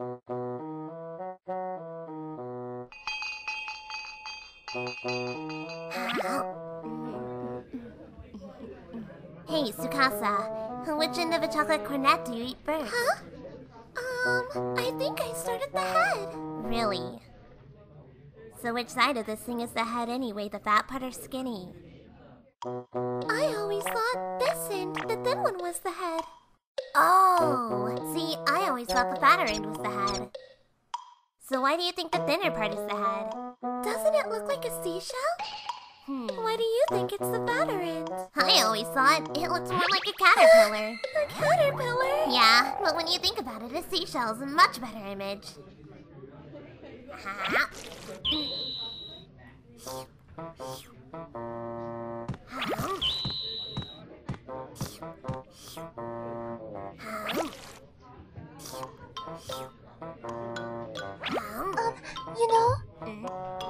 Hey, Tsukasa, which end of a chocolate cornet do you eat first? Huh? I think I started the head. Really? So which side of this thing is the head anyway, the fat part or skinny? I always thought this end, the thin one, was the head. Oh, see, I always thought the fatter end was the head. So why do you think the thinner part is the head? Doesn't it look like a seashell? Why do you think it's the fatter end? I always thought it looks more like a caterpillar. A caterpillar? Yeah, but when you think about it, a seashell is a much better image. You know,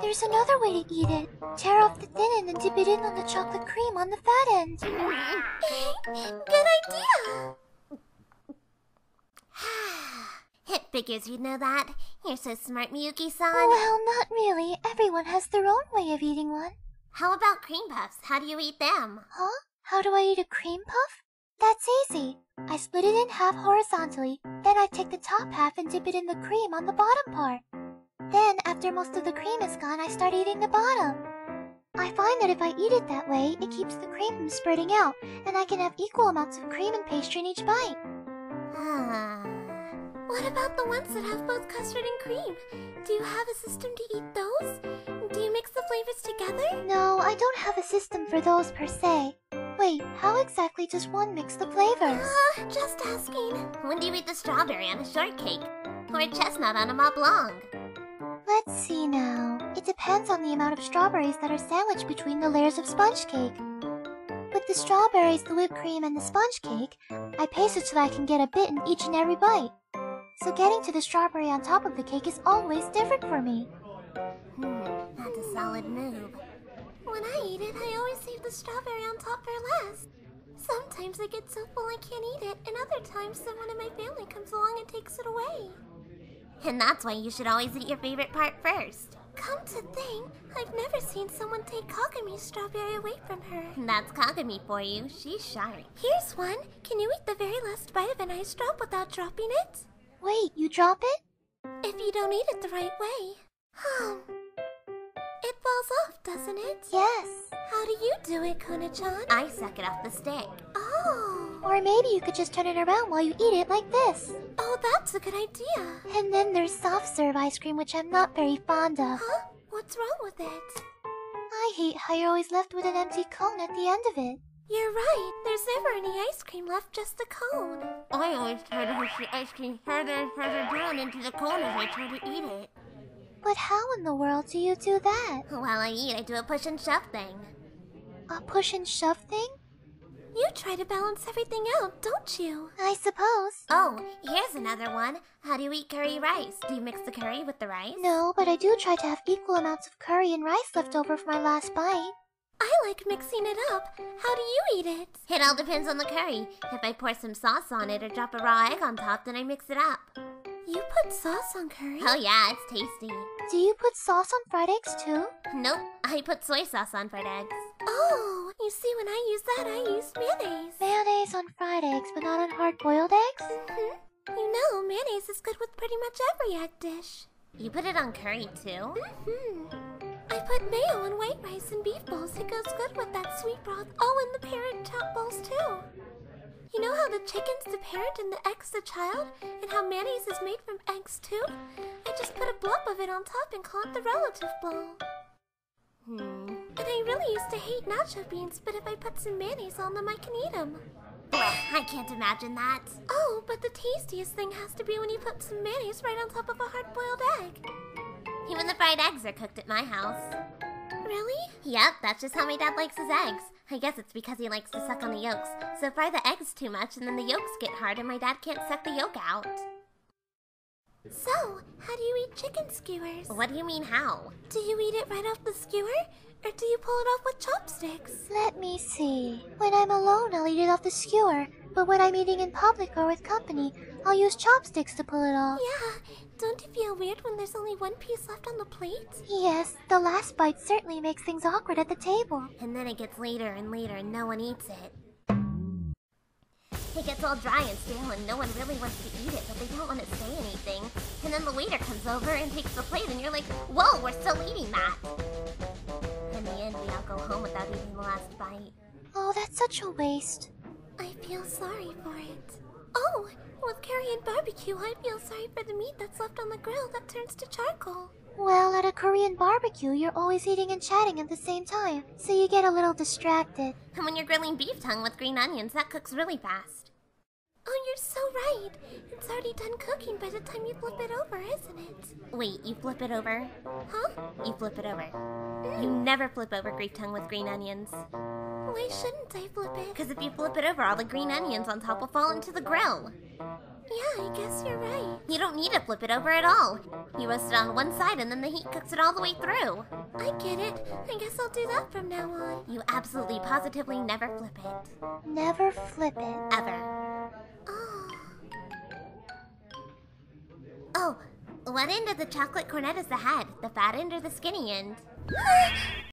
there's another way to eat it. Tear off the thin end and dip it in on the chocolate cream on the fat end. Good idea! It figures you'd know that. You're so smart, Miyuki-san. Well, not really. Everyone has their own way of eating one. How about cream puffs? How do you eat them? Huh? How do I eat a cream puff? That's easy. I split it in half horizontally. Then I take the top half and dip it in the cream on the bottom part. Then, after most of the cream is gone, I start eating the bottom. I find that if I eat it that way, it keeps the cream from spreading out, and I can have equal amounts of cream and pastry in each bite. What about the ones that have both custard and cream? Do you have a system to eat those? Do you mix the flavors together? No, I don't have a system for those per se. Wait, how exactly does one mix the flavors? Just asking. When do you eat the strawberry on a shortcake? Or a chestnut on a Mont Blanc? Let's see now. It depends on the amount of strawberries that are sandwiched between the layers of sponge cake. With the strawberries, the whipped cream, and the sponge cake, I pace it so that I can get a bit in each and every bite. So getting to the strawberry on top of the cake is always different for me. That's a solid move. When I eat it, I always save the strawberry on top for last. Sometimes I get so full I can't eat it, and other times someone in my family comes along and takes it away. And that's why you should always eat your favorite part first. Come to think, I've never seen someone take Kagami's strawberry away from her. That's Kagami for you. She's sharp. Here's one. Can you eat the very last bite of an ice drop without dropping it? Wait, you drop it? If you don't eat it the right way. It falls off, doesn't it? Yes. How do you do it, Kona-chan? I suck it off the stick. Oh. Or maybe you could just turn it around while you eat it like this. Oh, that's a good idea. And then there's soft serve ice cream, which I'm not very fond of. Huh? What's wrong with it? I hate how you're always left with an empty cone at the end of it. You're right. There's never any ice cream left, just the cone. I always try to push the ice cream further and further down into the cone as I try to eat it. But how in the world do you do that? While I eat, I do a push and shove thing. A push and shove thing? You try to balance everything out, don't you? I suppose. Oh, here's another one. How do you eat curry rice? Do you mix the curry with the rice? No, but I do try to have equal amounts of curry and rice left over for my last bite. I like mixing it up. How do you eat it? It all depends on the curry. If I pour some sauce on it or drop a raw egg on top, then I mix it up. You put sauce on curry? Oh yeah, it's tasty. Do you put sauce on fried eggs too? Nope, I put soy sauce on fried eggs. Oh, you see, when I use that, I use mayonnaise. Mayonnaise on fried eggs, but not on hard-boiled eggs? You know, mayonnaise is good with pretty much every egg dish. You put it on curry too? I put mayo on white rice and beef bowls. It goes good with that sweet broth. Oh, and the parent chop bowls too. You know how the chicken's the parent and the egg's the child? And how mayonnaise is made from eggs too? I just put a blob of it on top and call it the relative bowl. And I really used to hate nacho beans, but if I put some mayonnaise on them, I can eat them. I can't imagine that. Oh, but the tastiest thing has to be when you put some mayonnaise right on top of a hard-boiled egg. Even the fried eggs are cooked at my house. Really? Yep, that's just how my dad likes his eggs. I guess it's because he likes to suck on the yolks. So fry the eggs too much and then the yolks get hard and my dad can't suck the yolk out. So, how do you eat chicken skewers? What do you mean how? Do you eat it right off the skewer? Or do you pull it off with chopsticks? Let me see. When I'm alone, I'll eat it off the skewer. But when I'm eating in public or with company, I'll use chopsticks to pull it off. Yeah, one piece left on the plate? Yes, the last bite certainly makes things awkward at the table. And then it gets later and later and no one eats it. It gets all dry and stale and no one really wants to eat it, but they don't want to say anything. And then the waiter comes over and takes the plate and you're like, whoa, we're still eating that! In the end, we all go home without eating the last bite. Oh, that's such a waste. I feel sorry for it. Oh, with Korean barbecue, I feel sorry for the meat that's left on the grill that turns to charcoal. Well, at a Korean barbecue, you're always eating and chatting at the same time, so you get a little distracted. And when you're grilling beef tongue with green onions, that cooks really fast. Oh, you're so right. It's already done cooking by the time you flip it over, isn't it? Wait, you flip it over? Huh? You flip it over. You never flip over beef tongue with green onions. Why shouldn't I flip it? Because if you flip it over, all the green onions on top will fall into the grill. Yeah, I guess you're right. You don't need to flip it over at all. You roast it on one side and then the heat cooks it all the way through. I get it. I guess I'll do that from now on. You absolutely, positively never flip it. Never flip it. Ever. Oh. Oh, what end of the chocolate cornet is the head? The fat end or the skinny end?